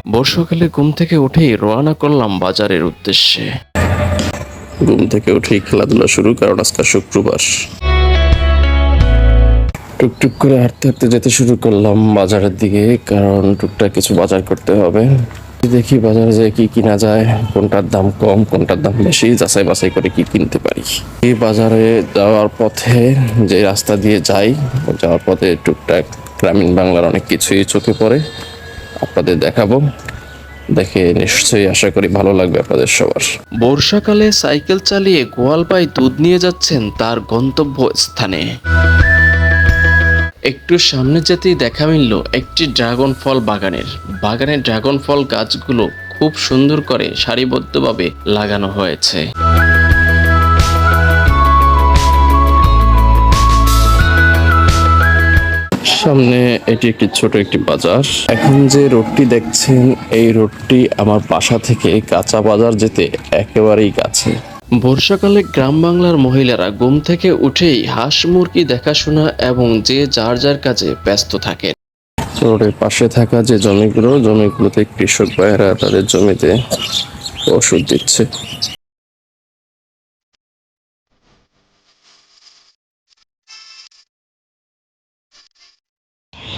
বর্ষাকালে ঘুম থেকে উঠেই রওনা করলাম বাজারের উদ্দেশ্যে। ঘুম থেকে উঠেই খেলাধুলা শুরু, কারণ আজকে শুক্রবার। টুকটুক করে হাঁটতে হাঁটতে যেতে শুরু করলাম বাজারের দিকে, কারণ টুকটাক কিছু বাজার করতে হবে। দেখি বাজারে যে কি কিনা যায়, কোনটার দাম কম কোনটার দাম বেশি, যাচাই বাছাই করে কি কিনতে পারি। এই বাজারে যাওয়ার পথে, যে রাস্তা দিয়ে যাওয়ার পথে টুকটাক গ্রামীণ বাংলার অনেক কিছুই চোখে পড়ে, আপনাদের দেখাবো। দেখে নিশ্চয়ই আশা করি ভালো লাগবে আপনাদের সবার। বর্ষাকালে সাইকেল চালিয়ে গোয়াল ভাই দুধ নিয়ে যাচ্ছেন তার গন্তব্য স্থানে। একটু সামনে যেতেই দেখা মিলল একটি ড্রাগন ফল বাগানের ড্রাগন ফল গাছগুলো খুব সুন্দর করে সারিবদ্ধভাবে লাগানো হয়েছে। সামনে এটি একটি ছোট একটি বাজার। এখন যে রোডটি দেখছেন, এই রোডটি আমার বাসা থেকে কাঁচা বাজার যেতে একেবারেই কাছে। বর্ষাকালে গ্রাম বাংলার মহিলারা ঘুম থেকে উঠেই হাঁস মুরগি দেখাশোনা এবং যে যার যার কাজে ব্যস্ত থাকে। রোডের পাশে থাকা যে জমিগুলোতে কৃষক ভাইয়েরা তাদের জমিতে ওষুধ দিচ্ছে।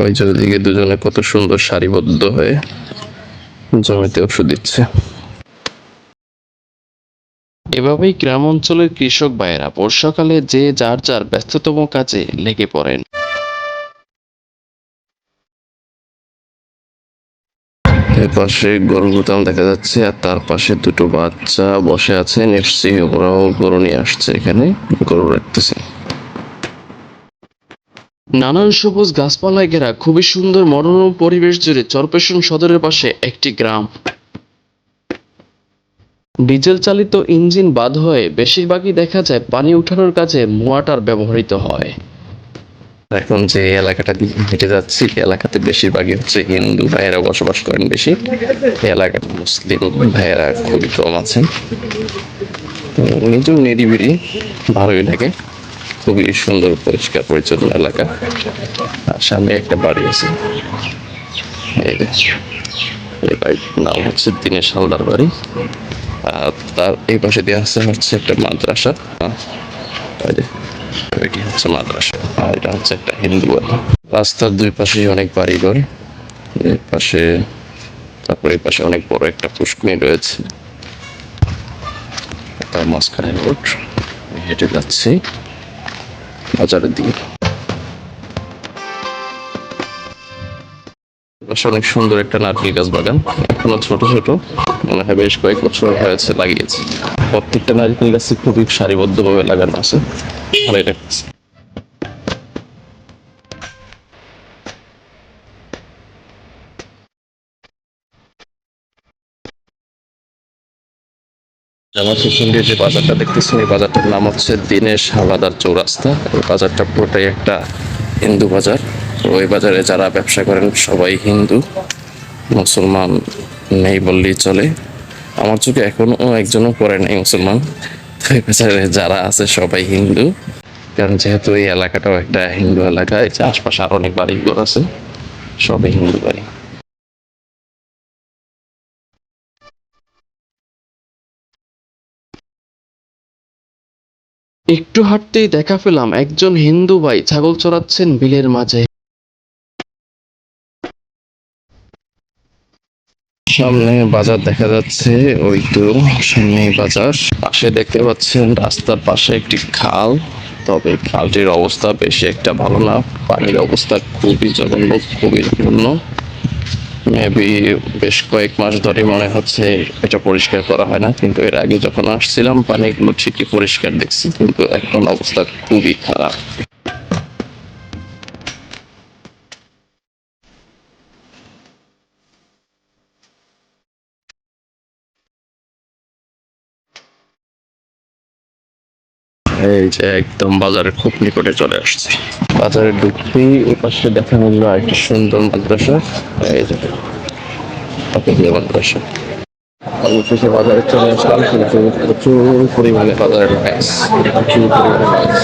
ওই দিকে দুজনে কত সুন্দর সারিবদ্ধ হয়ে জমিতে ওষুধ দিচ্ছে। এভাবেই গ্রাম অঞ্চলের কৃষক ভাইয়েরা বর্ষাকালে যে যার যার ব্যস্ততম কাজে লেগে পড়েন। এর পাশে গরু গুদাম দেখা যাচ্ছে, আর তার পাশে দুটো বাচ্চা বসে আছে, নিশ্চয়ই ওরাও গরু নিয়ে আসছে, এখানে গরু রাখতেছে। নানান সবুজ গাছপালায় ঘেরা খুবই সুন্দর মনোরম পরিবেশ জুড়ে চরপেশন সদরের পাশে একটি গ্রাম। ডিজেল চালিত ইঞ্জিন বাদ হয়ে বেশিরভাগই দেখা যায় পানি উঠানোর কাজে মোয়াটার ব্যবহৃত হয়। এখন যে এলাকাটা দিয়ে হেঁটে যাচ্ছি, এলাকাতে বেশিরভাগই হচ্ছে হিন্দু ভাইয়েরা বসবাস করেন বেশি। এই এলাকাতে মুসলিম ভাইয়েরা খুবই কম আছেন। তো নিজেও নিরিবিলি ভালোই লাগে, খুবই সুন্দর পরিষ্কার পরিচ্ছন্ন এলাকা। আর সামনে একটা বাড়ি আছে, এই বাড়ির নাম হচ্ছে দীনেশ হালদার বাড়ি। আর তার এই পাশে দিয়ে হচ্ছে একটা মাদ্রাসা। এটি হচ্ছে মাদ্রাসা, আর এটা হচ্ছে একটা হিন্দু বাড়ি। রাস্তার দুই পাশেই অনেক বাড়িঘর, এর পাশে, তারপরে এই পাশে অনেক বড় একটা পুষ্করিণী রয়েছে। তার মাঝখানে রোড, হেঁটে যাচ্ছি বাজারের দিকে। পাশে অনেক সুন্দর একটা নারকেল গাছ বাগান, এখনো ছোট ছোট, মনে হয় বেশ কয়েক বছর হয়েছে লাগিয়েছে। প্রত্যেকটা নারকেল গাছে খুবই সারিবদ্ধভাবে লাগানো আছে, ভালোই লাগছে। আমার পিছন দিয়ে যে বাজারটা দেখতেছেন, এই বাজারটার নাম হচ্ছে দীনেশ হাওলাদার চৌরাস্তা। এই বাজারটা পুরোটাই একটা হিন্দু বাজার। তো ওই বাজারে যারা ব্যবসা করেন সবাই হিন্দু, মুসলমান নেই বললেই চলে। আমার চোখে এখনো একজনও করে নাই মুসলমান। তো এই বাজারে যারা আছে সবাই হিন্দু, কারণ যেহেতু এই এলাকাটাও একটা হিন্দু এলাকা, এই যে আশপাশে আরো অনেক বাড়িঘর আছে, সবাই হিন্দু বাড়ি। একটু হাঁটতেই দেখা পেলাম একজন হিন্দু ভাই ছাগল চড়াচ্ছেন বিলের মাঝে। সামনে বাজার দেখা যাচ্ছে, ওই তো সামনে বাজার। পাশে দেখতে পাচ্ছেন রাস্তার পাশে একটি খাল, তবে খালটির অবস্থা বেশি একটা ভালো না। পানির অবস্থা খুবই জঘন্য, খুবই জঘন্য। মেবি বেশ কয়েক মাস ধরে মনে হচ্ছে এটা পরিষ্কার করা হয় না, কিন্তু এর আগে যখন আসছিলাম পানিগুলো ঠিকই পরিষ্কার দেখছি, কিন্তু এখন অবস্থা খুবই খারাপ। এই যে একদম বাজারের খুব নিকটে চলে আসছে। বাজারে ঢুকতেই ওই পাশে দেখা মিললো একটা সুন্দর মাদ্রাসা। এই যে মাদ্রাসা। অবশেষে বাজারে চলে আসলাম, কিন্তু প্রচুর পরিমাণে বাজারে নয়েজ, প্রচুর পরিমাণে নয়েজ।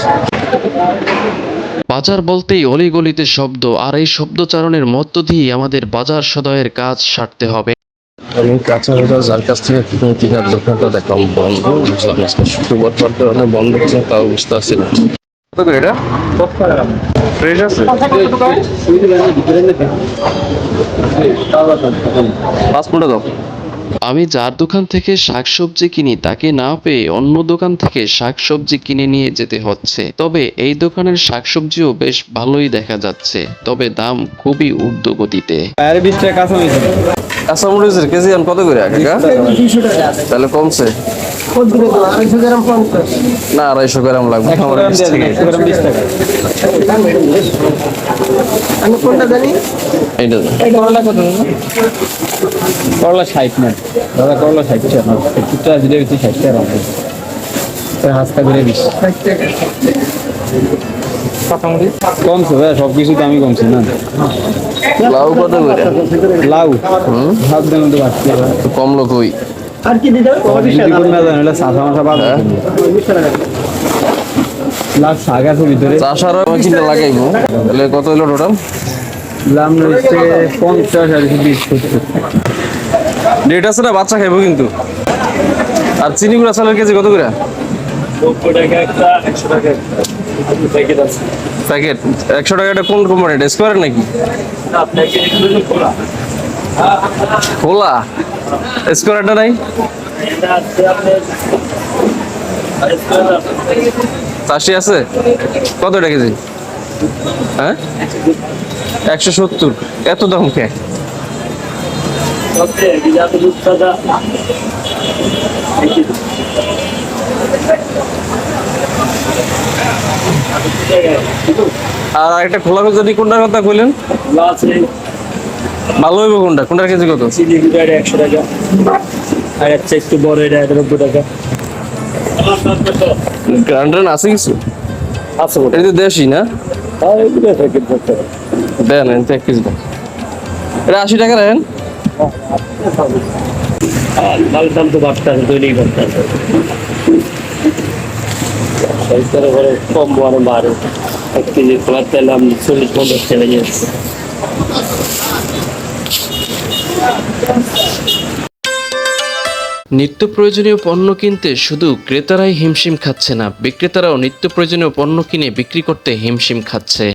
বাজার বলতেই অলিগলিতে শব্দ, আর এই শব্দচারণের মধ্য দিয়ে আমাদের বাজার সদাইয়ের কাজ সারতে হবে। আমি কাঁচা বাজার যার কাছ থেকে কেনার দোকানটা দেখলাম বন্ধ, বুঝলাম না আজকে শুক্রবার পর অনেক বন্ধ ছিল, তাও বুঝতে পারছি না। কত করে এটা? ফ্রেশ আছে? 5 ফুটা দাও। আমি যার দোকান থেকে শাকসবজি কিনি তাকে না পেয়ে অন্য দোকান থেকে শাকসবজি কিনে নিয়ে যেতে হচ্ছে। তবে এই দোকানের শাকসবজিও বেশ ভালোই দেখা যাচ্ছে, তবে দাম খুবই ঊর্ধ্বগতিতে। আরে 20 টাকা কাঁচামরিচ। কাঁচামরিচের কেজি এখন কত করে কাকা? তাহলে কমছে না, 250 গ্রাম লাগবে আমার কাছ থেকে। 100 গ্রাম 20 টাকা। আমি কোনটা জানি? এইটা দাও। এই করলা কত? করলা 60 না। দাদা করলা 60 টাকা। একটুটা দিলে বেশি 60 টাকা হবে। তাই হাসতা করে 20 টাকা। কাঁচামরিচ কমছে ভাই, সবকিছু দামই কমছে না। লাউ কত করে? লাউ ভাব দেন তো বাড়ছে। একটু কমলো কই? আর কি দিতে হবে? যদি কোন না জানেন সাফা মাথা বাদ হ্যাঁ? লাউ শাক আছে ভিতরে। চাষার কিনতে লাগাইবো, তাহলে কত হলো টোটাল? দাম রয়েছে 50 আর 20 70। ডেট আছে না, বাচ্চা খাইবো কিন্তু। আর চিনি গুঁড়া চালের কেজি কত করে? 90 টাকা একটা, 100 টাকা প্যাকেট আছে। প্যাকেট 100 টাকা। এটা কোন কোম্পানি? স্কোয়ার নাকি? না, প্যাকেট এগুলো খোলা। খোলা স্কোয়ারটা নাই? এটা আছে আপনার 80 আছে? কত টাকা কেজি? হ্যাঁ 170। এত দাম কে? ওকে, বিজাতে দুধটা আর একটা খোলা যদি কোনটার কথা কইলেন? আছে ভালো হইব কোনটা? কোনটার কেজি কত? চিনি গুঁড়া 100 টাকা। আর একটা একটু বড় এটা 90 টাকা। গ্রান্ডার আছে কিছু? আছে বলে। এটা তো দেশি না? আর এগুলো প্যাকেট করতে হবে। দেন এনতে 1 কেজি দেন। এটা 80 টাকা দেন। আর লাল দাম তো বাড়তে আছে, দৈনিক বাড়তে আছে। সরকার ঘরে কম বড় বাড়ে। 1 কেজি খোলার তেল দাম 40-50 টাকা যাচ্ছে। নিত্য প্রয়োজনীয় পণ্য কিনতে শুধু ক্রেতারাই হিমশিম খাচ্ছে না, বিক্রেতারাও নিত্য প্রয়োজনীয় পণ্য কিনে বিক্রি করতে হিমশিম খাচ্ছে।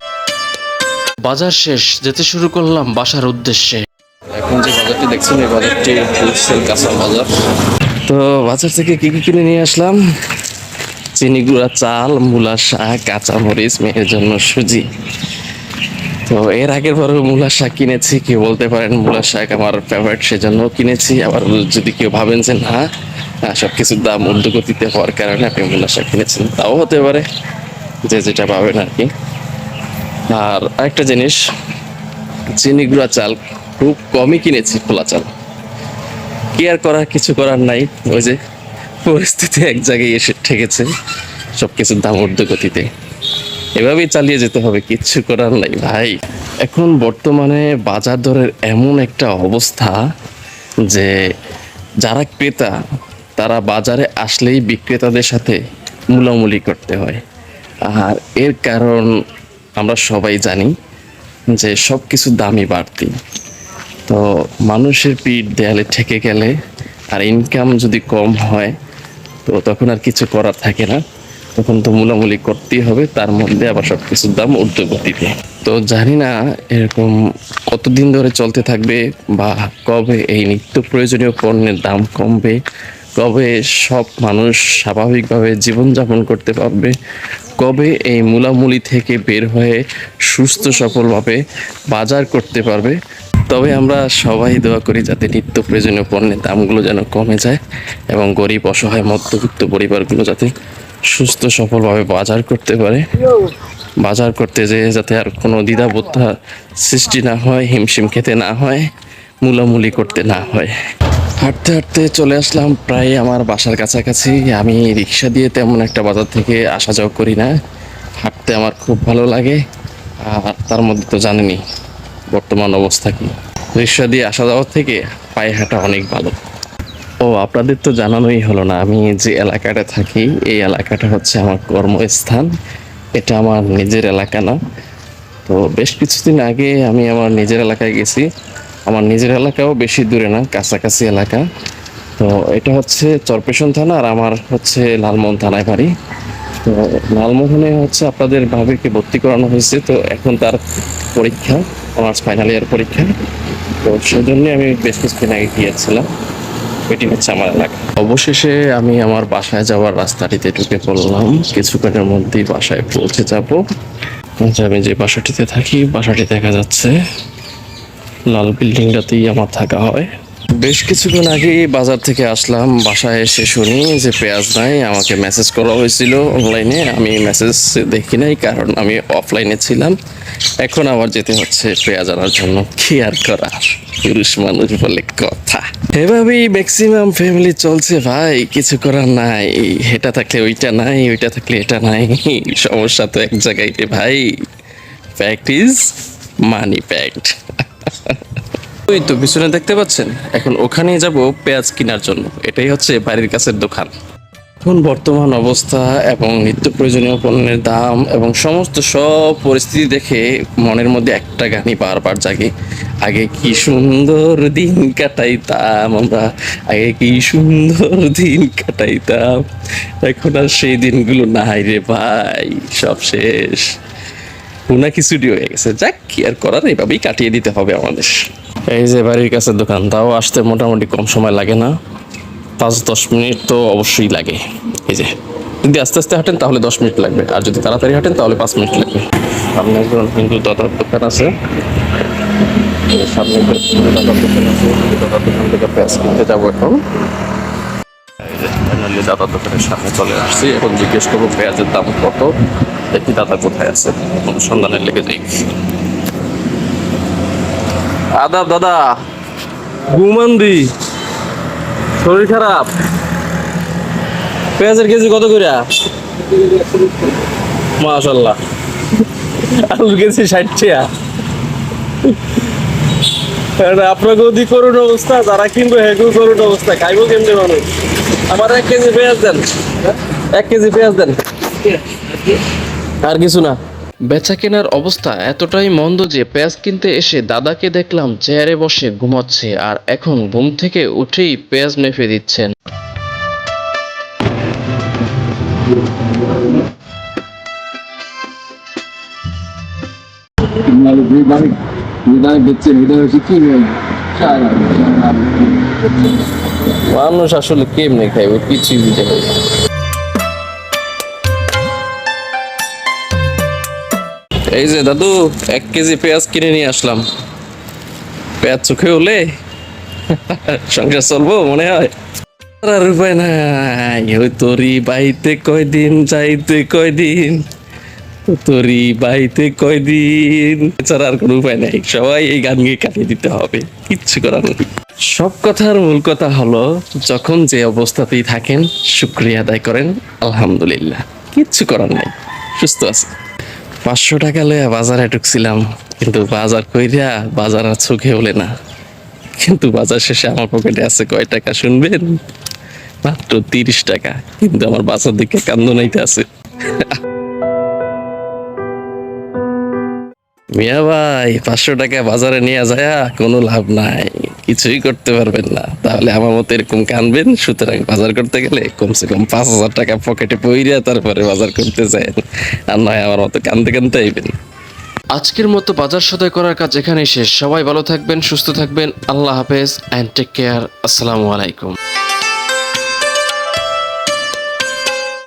বাজার শেষ, যেতে শুরু করলাম বাসার উদ্দেশ্যে। এখন যে বাজারটি দেখছেন এই বাজারটি হোলসেল কাঁচা বাজার। তো বাজার থেকে কি কি কিনে নিয়ে আসলাম? চিনি গুঁড়া চাল, মূলা শাক, কাঁচামরিচ, মেয়ের জন্য সুজি। তো এর আগের বারও মূলা শাক কিনেছি, কেউ বলতে পারেন মূলা শাক আমার ফেভারিট সেজন্য কিনেছি। আবার যদি কেউ ভাবেন যে না সব কিছুর দাম ঊর্ধ্বগতিতে হওয়ার কারণে আপনি মূলা শাক কিনেছেন, তাও হতে পারে, যে যেটা পাবেন আর কি। আর আরেকটা জিনিস, চিনি গুঁড়া চাল খুব কমই কিনেছি, খোলা চাল। কি আর করার, কিছু করার নাই, ওই যে পরিস্থিতি এক জায়গায় এসে ঠেকেছে, সব কিছুর দাম ঊর্ধ্বগতিতে। এভাবেই চালিয়ে যেতে হবে, কিচ্ছু করার নাই ভাই। এখন বর্তমানে বাজার দরের এমন একটা অবস্থা যে যারা ক্রেতা তারা বাজারে আসলেই বিক্রেতাদের সাথে মুলামুলি করতে হয়। আর এর কারণ আমরা সবাই জানি যে সব কিছু দামই বাড়তি। তো মানুষের পিঠ দেয়ালে ঠেকে গেলে আর ইনকাম যদি কম হয় তো তখন আর কিছু করার থাকে না, তখন তো মুলামুলি করতেই হবে, তার মধ্যে আবার সব কিছুর দাম ঊর্ধ্বগতিতে। তো জানি না এরকম কতদিন ধরে চলতে থাকবে, বা কবে এই নিত্য প্রয়োজনীয় পণ্যের দাম কমবে, কবে সব মানুষ স্বাভাবিকভাবে জীবনযাপন করতে পারবে, কবে এই মুলামুলি থেকে বের হয়ে সুস্থ সফলভাবে বাজার করতে পারবে। তবে আমরা সবাই দোয়া করি যাতে নিত্য প্রয়োজনীয় পণ্যের দামগুলো যেন কমে যায় এবং গরিব অসহায় মধ্যবিত্ত পরিবারগুলো যাতে সুস্থ সফলভাবে বাজার করতে পারে। বাজার করতে যেয়ে যাতে আর কোনো দ্বিধাবোধা সৃষ্টি না হয়, হিমশিম খেতে না হয়, মুলামুলি করতে না হয়। হাঁটতে হাঁটতে চলে আসলাম প্রায় আমার বাসার কাছাকাছি। আমি রিক্সা দিয়ে তেমন একটা বাজার থেকে আসা যাওয়া করি না, হাঁটতে আমার খুব ভালো লাগে। আর তার মধ্যে তো জানেনই বর্তমান অবস্থা কি, রিক্সা দিয়ে আসা যাওয়ার থেকে পায়ে হাঁটা অনেক ভালো। ও আপনাদের তো জানানোই হলো না, আমি যে এলাকাটা থাকি এই এলাকাটা হচ্ছে আমার কর্মস্থান, এটা আমার নিজের এলাকা না। তো বেশ কিছুদিন আগে আমি আমার নিজের এলাকায় গেছি, আমার নিজের এলাকাও বেশি দূরে না, কাছাকাছি এলাকা। তো এটা হচ্ছে চরপেশন থানা, আর আমার হচ্ছে লালমোহন থানায় বাড়ি। তো লালমোহনে হচ্ছে আপনাদের ভাবিকে ভর্তি করানো হয়েছে, তো এখন তার পরীক্ষা, অনার্স ফাইনাল ইয়ার পরীক্ষা। তো সেজন্য আমি বেশ কিছুদিন আগে গিয়েছিলাম। এটি হচ্ছে আমার এলাকা। অবশেষে আমি আমার বাসায় যাওয়ার রাস্তাটিতে ঢুকে পড়লাম, কিছুক্ষণের মধ্যেই বাসায় পৌঁছে যাব। আমি যে বাসাটিতে থাকি, বাসাটি দেখা যাচ্ছে লাল বিল্ডিংটাতেই আমার থাকা হয়। বেশ কিছুক্ষণ আগে বাজার থেকে আসলাম, বাসায় এসে শুনি যে পেঁয়াজ নাই। আমাকে মেসেজ করা হয়েছিল অনলাইনে, আমি মেসেজ দেখি নাই কারণ আমি অফলাইনে ছিলাম। এখন আবার যেতে হচ্ছে পেঁয়াজ আনার জন্য। কি আর করার, পুরুষ মানুষ বলে কথা। এভাবেই ম্যাক্সিমাম ফ্যামিলি চলছে ভাই, কিছু করার নাই। এটা থাকলে ওইটা নাই, ওইটা থাকলে এটা নাই, সমস্যা তো এক জায়গায় রে ভাই। Fact is money fact. ওই তো পিছনে দেখতে পাচ্ছেন, এখন ওখানেই যাব পেঁয়াজ কেনার জন্য। এটাই হচ্ছে বাড়ির কাছের দোকান। এখন বর্তমান অবস্থা এবং নিত্য প্রয়োজনীয় পণ্যের দাম এবং সমস্ত সব পরিস্থিতি দেখে মনের মধ্যে একটা গানই বারবার জাগে, আগে কি সুন্দর দিন কাটাইতাম আমরা, আগে কি সুন্দর দিন কাটাইতাম। এখন আর সেই দিনগুলো নাই রে ভাই, সব শেষ। পুনা খিচুড়ি হয়ে গেছে, যাক কি আর করার, এইভাবেই কাটিয়ে দিতে হবে আমাদের। এই যে বাড়ির কাছে দোকান, তাও আসতে মোটামুটি কম সময় লাগে না, 5-10 মিনিট তো অবশ্যই লাগে। এই যে যদি আস্তে আস্তে হাঁটেন তাহলে 10 মিনিট লাগবে, আর যদি তাড়াতাড়ি হাঁটেন তাহলে 5 মিনিট লাগবে। সামনে একজন হিন্দু দাদার দোকান আছে, সামনে একজন হিন্দু দাদার দোকান আছে, হিন্দু দাদার দোকান থেকে পেঁয়াজ কিনতে যাবো এখন। এই যে ফাইনালি দাদার দোকানের সামনে চলে আসছি, এখন জিজ্ঞেস করবো পেঁয়াজের দাম কত, দেখি দাদা কোথায় আছে, অনুসন্ধানের লেগে যাই। আদাব দাদা, ঘুমান্দি, শরীর খারাপ, পেঁয়াজের কেজি কত করে? মাশাল্লাহ, আলুর কেজি 60 টাকা। আপনাকে যদি করুন অবস্থা, যারা কিনবো হেগু করুন অবস্থা, খাইবো কেমনি মানুষ? আমার 1 কেজি পেঁয়াজ দেন, 1 কেজি পেঁয়াজ দেন, আর কিছু না। বেচা কেনার অবস্থা এতটাই মন্দ যে পেঁয়াজ কিনতে এসে দাদাকে দেখলাম চেয়ারে বসে ঘুমাচ্ছে, আর এখন ঘুম থেকে উঠেই পেঁয়াজ মেপে দিচ্ছেন। মানুষ আসলে কেমনে খাইবে কিছুই বুঝে পাই না। এই যে দাদু, 1 কেজি পেঁয়াজ কিনে নিয়ে আসলাম। পেঁয়াজ চোখে হলে সংসার চলবো মনে হয়। আর উপায় নাই, ওই তোরি বাইতে কয়দিন যাইতে কয়দিন, তোরি বাইতে কয়দিন, এছাড়া আর কোনো উপায় নাই। সবাই এই গান গিয়ে কাটিয়ে দিতে হবে, কিচ্ছু করার নেই। সব কথার মূল কথা হলো, যখন যে অবস্থাতেই থাকেন শুকরিয়া আদায় করেন, আলহামদুলিল্লাহ, কিচ্ছু করার নাই, সুস্থ আছে। 500 টাকা লইয়া বাজারে ঢুকছিলাম, কিন্তু বাজার কইরা বাজার আর চোখে হলে না। কিন্তু বাজার শেষে আমার পকেটে আছে কয় টাকা শুনবেন? মাত্র 30 টাকা, কিন্তু আমার বাজার দিকে কান্দনাইতে আছে। মিয়া ভাই, 500 টাকা বাজারে নিয়ে যায় কোনো লাভ নাই, কিছুই করতে পারবেন না। তাহলে আমার মতো এরকম কানবেন। সুতরাং বাজার করতে গেলে কমসে কম 5000 টাকা পকেটে পইরা তারপরে বাজার করতে যায়, আর নয় আমার মতো কানতে কানতে আইবেন। আজকের মতো বাজার সদাই করার কাজ এখানেই শেষ। সবাই ভালো থাকবেন, সুস্থ থাকবেন। আল্লাহ হাফেজ অ্যান্ড টেক কেয়ার। আসসালামু আলাইকুম।